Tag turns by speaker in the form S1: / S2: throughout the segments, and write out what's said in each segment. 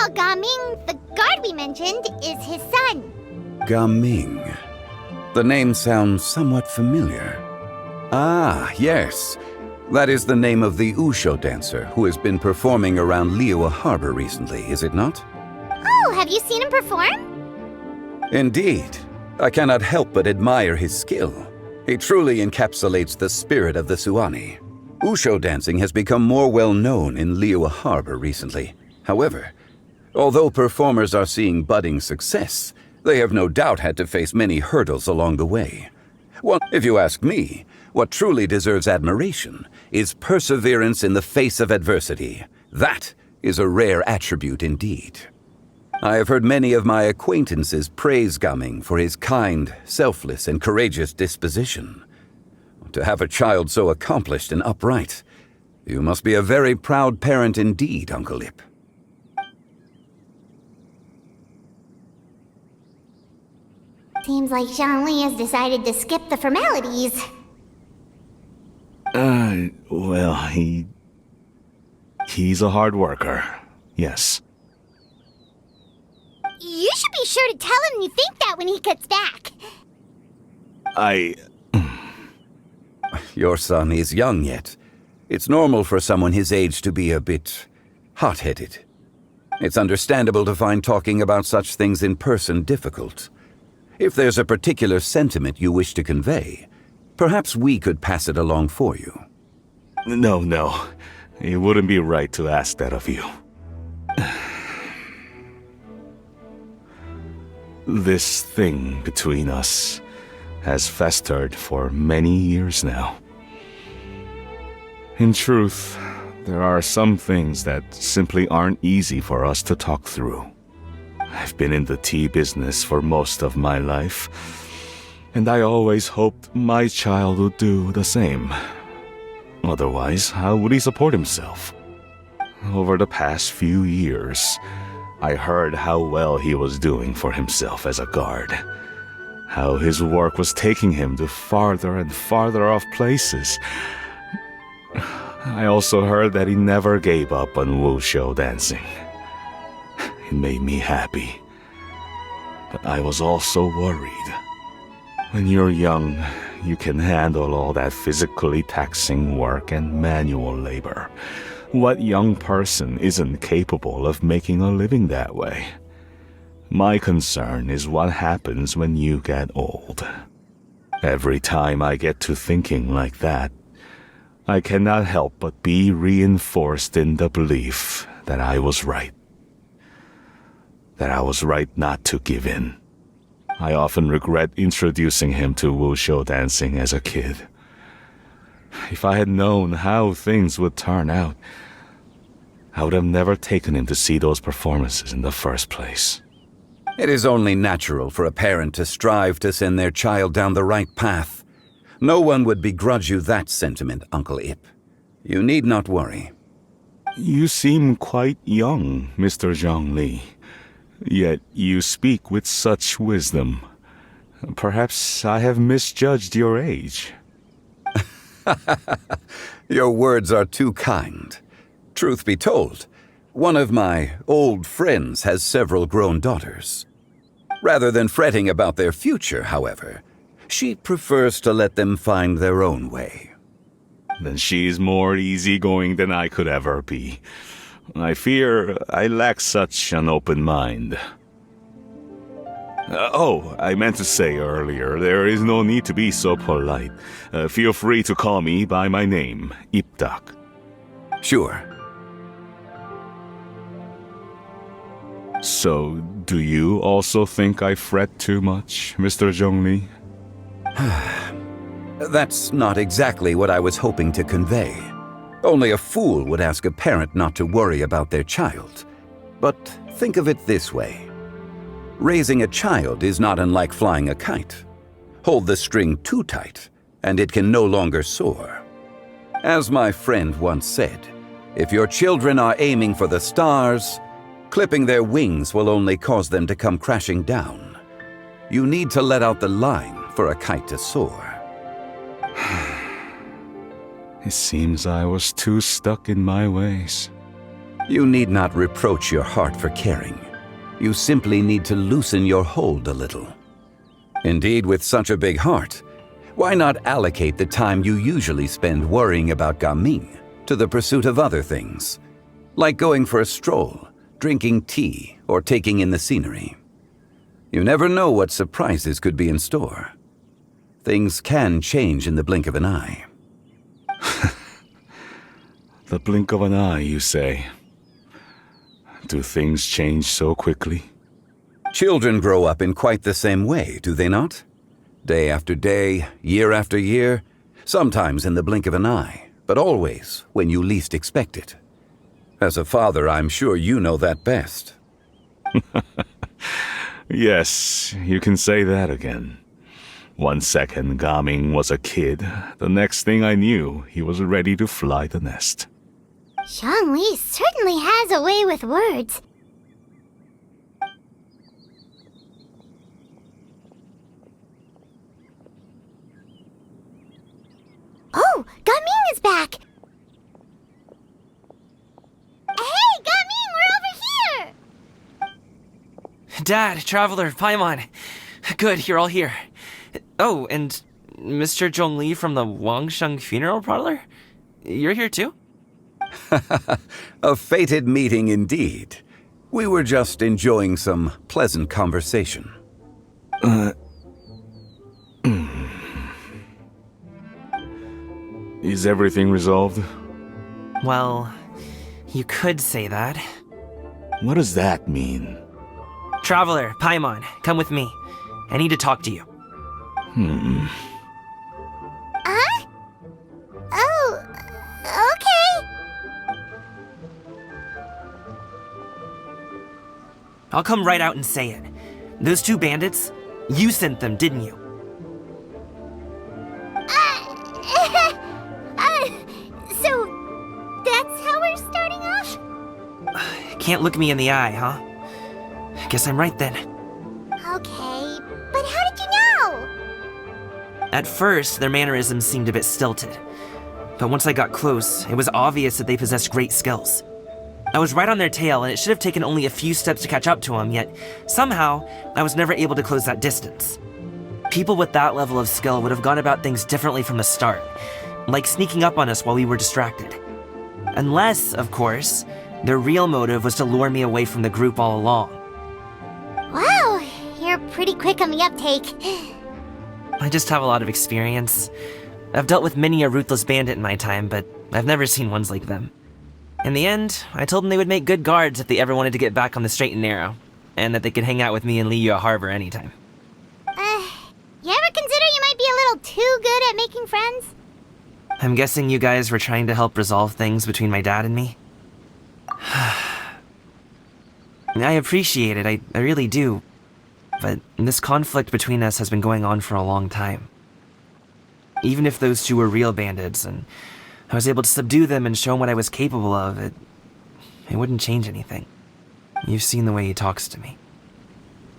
S1: While Gaming, the guard we mentioned, is his son.
S2: Gaming. The name sounds somewhat familiar. Ah, yes. That is the name of the Usho dancer who has been performing around Liyue Harbor recently, is it not?
S1: Oh, have you seen him perform?
S2: Indeed. I cannot help but admire his skill. He truly encapsulates the spirit of the Suani. Usho dancing has become more well known in Liyue Harbor recently. However, although performers are seeing budding success, they have no doubt had to face many hurdles along the way. Well, if you ask me, what truly deserves admiration is perseverance in the face of adversity. That is a rare attribute indeed. I have heard many of my acquaintances praise Gaming for his kind, selfless, and courageous disposition. To have a child so accomplished and upright, you must be a very proud parent indeed, Uncle Ip.
S1: Seems like Zhongli has decided to skip the formalities.
S3: Well, he's a hard worker, yes.
S1: You should be sure to tell him you think that when he gets back.
S2: Your son is young yet. It's normal for someone his age to be a bit hot-headed. It's understandable to find talking about such things in person difficult. If there's a particular sentiment you wish to convey, perhaps we could pass it along for you.
S3: No. It wouldn't be right to ask that of you. This thing between us has festered for many years now. In truth, there are some things that simply aren't easy for us to talk through. I've been in the tea business for most of my life, and I always hoped my child would do the same. Otherwise, how would he support himself? Over the past few years, I heard how well he was doing for himself as a guard. How his work was taking him to farther and farther off places. I also heard that he never gave up on wushu dancing. It made me happy. But I was also worried. When you're young, you can handle all that physically taxing work and manual labor. What young person isn't capable of making a living that way? My concern is what happens when you get old. Every time I get to thinking like that, I cannot help but be reinforced in the belief that I was right. That I was right not to give in. I often regret introducing him to wushu dancing as a kid. If I had known how things would turn out, I would have never taken him to see those performances in the first place.
S2: It is only natural for a parent to strive to send their child down the right path. No one would begrudge you that sentiment, Uncle Ip. You need not worry.
S3: You seem quite young, Mr. Zhongli. Yet you speak with such wisdom. Perhaps I have misjudged your age.
S2: Your words are too kind. Truth be told, one of my old friends has several grown daughters. Rather than fretting about their future, however, she prefers to let them find their own way.
S3: Then she's more easygoing than I could ever be. I fear I lack such an open mind. I meant to say earlier, there is no need to be so polite. Feel free to call me by my name, Ipdak.
S2: Sure.
S3: So, do you also think I fret too much, Mr. Zhongli?
S2: That's not exactly what I was hoping to convey. Only a fool would ask a parent not to worry about their child. But think of it this way. Raising a child is not unlike flying a kite. Hold the string too tight, and it can no longer soar. As my friend once said, if your children are aiming for the stars, clipping their wings will only cause them to come crashing down. You need to let out the line for a kite to soar.
S3: It seems I was too stuck in my ways.
S2: You need not reproach your heart for caring. You simply need to loosen your hold a little. Indeed, with such a big heart, why not allocate the time you usually spend worrying about Gaming to the pursuit of other things, like going for a stroll, drinking tea, or taking in the scenery? You never know what surprises could be in store. Things can change in the blink of an eye.
S3: The blink of an eye, you say? Do things change so quickly?
S2: Children grow up in quite the same way, do they not? Day after day, year after year, sometimes in the blink of an eye, but always when you least expect it. As a father, I'm sure you know that best.
S3: Yes, you can say that again. 1 second Gaming was a kid, the next thing I knew, he was ready to fly the nest.
S1: Zhongli certainly has a way with words. Oh, Gaming is back! Hey, Gaming, we're over here!
S4: Dad, Traveler, Paimon. Good, you're all here. Oh, and Mr. Zhongli from the Wangsheng Funeral Parlor? You're here too?
S2: A fated meeting indeed. We were just enjoying some pleasant conversation.
S3: Is everything resolved?
S4: Well, you could say that.
S3: What does that mean?
S4: Traveler, Paimon, come with me. I need to talk to you.
S1: Huh? Oh, okay.
S4: I'll come right out and say it. Those two bandits, you sent them, didn't you?
S1: So, that's how we're starting off?
S4: Can't look me in the eye, huh? Guess I'm right then.
S1: Okay, but how did you know?
S4: At first, their mannerisms seemed a bit stilted. But once I got close, it was obvious that they possessed great skills. I was right on their tail, and it should have taken only a few steps to catch up to them, yet somehow, I was never able to close that distance. People with that level of skill would have gone about things differently from the start, like sneaking up on us while we were distracted. Unless, of course, their real motive was to lure me away from the group all along.
S1: Wow, you're pretty quick on the uptake.
S4: I just have a lot of experience. I've dealt with many a ruthless bandit in my time, but I've never seen ones like them. In the end, I told them they would make good guards if they ever wanted to get back on the straight and narrow, and that they could hang out with me in Liyue Harbor anytime.
S1: You ever consider you might be a little too good at making friends?
S4: I'm guessing you guys were trying to help resolve things between my dad and me? I appreciate it, I really do. But this conflict between us has been going on for a long time. Even if those two were real bandits, and I was able to subdue them and show him what I was capable of, it wouldn't change anything. You've seen the way he talks to me.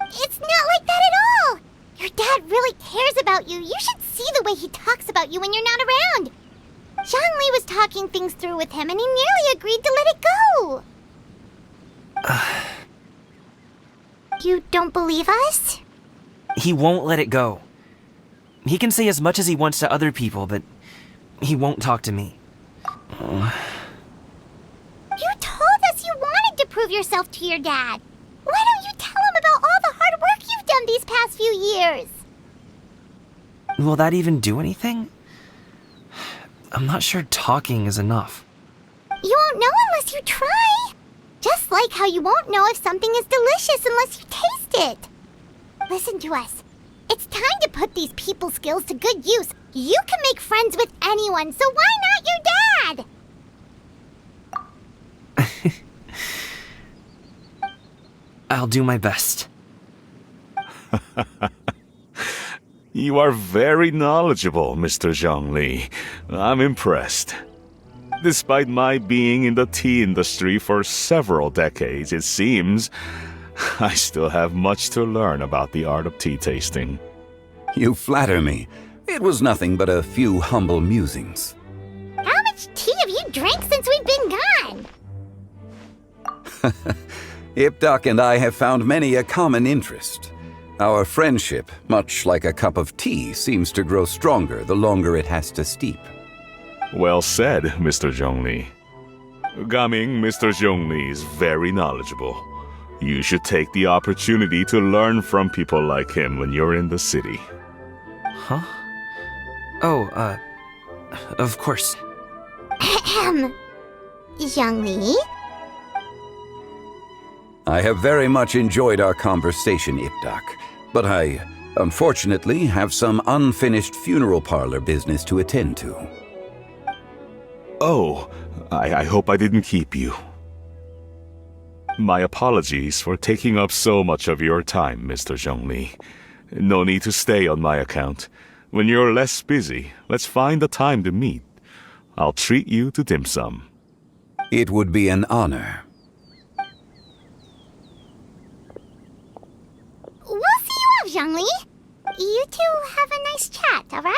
S1: It's not like that at all! Your dad really cares about you. You should see the way he talks about you when you're not around. Zhongli was talking things through with him, and he nearly agreed to let it go. You don't believe us?
S4: He won't let it go. He can say as much as he wants to other people, but he won't talk to me.
S1: You told us you wanted to prove yourself to your dad. Why don't you tell him about all the hard work you've done these past few years?
S4: Will that even do anything? I'm not sure talking is enough.
S1: You won't know unless you try. Just like how you won't know if something is delicious unless you taste it. Listen to us. It's time to put these people skills to good use. You can make friends with anyone, so why not your dad?
S4: I'll do my best.
S3: You are very knowledgeable, Mr. Zhongli. I'm impressed. Despite my being in the tea industry for several decades, it seems I still have much to learn about the art of tea tasting.
S2: You flatter me. It was nothing but a few humble musings.
S1: How much tea have you drank since we've been gone?
S2: Ipdak and I have found many a common interest. Our friendship, much like a cup of tea, seems to grow stronger the longer it has to steep.
S3: Well said, Mr. Zhongli. Gaming, Mr. Zhongli is very knowledgeable. You should take the opportunity to learn from people like him when you're in the city.
S4: Huh? Oh, of course.
S1: Ahem. Zhongli?
S2: I have very much enjoyed our conversation, Ipdak, but I, unfortunately, have some unfinished funeral parlor business to attend to.
S3: Oh, I hope I didn't keep you. My apologies for taking up so much of your time, Mr. Zhongli. No need to stay on my account. When you're less busy, let's find a time to meet. I'll treat you to dim sum.
S2: It would be an honor.
S1: We'll see you off, Zhongli. You two have a nice chat, alright?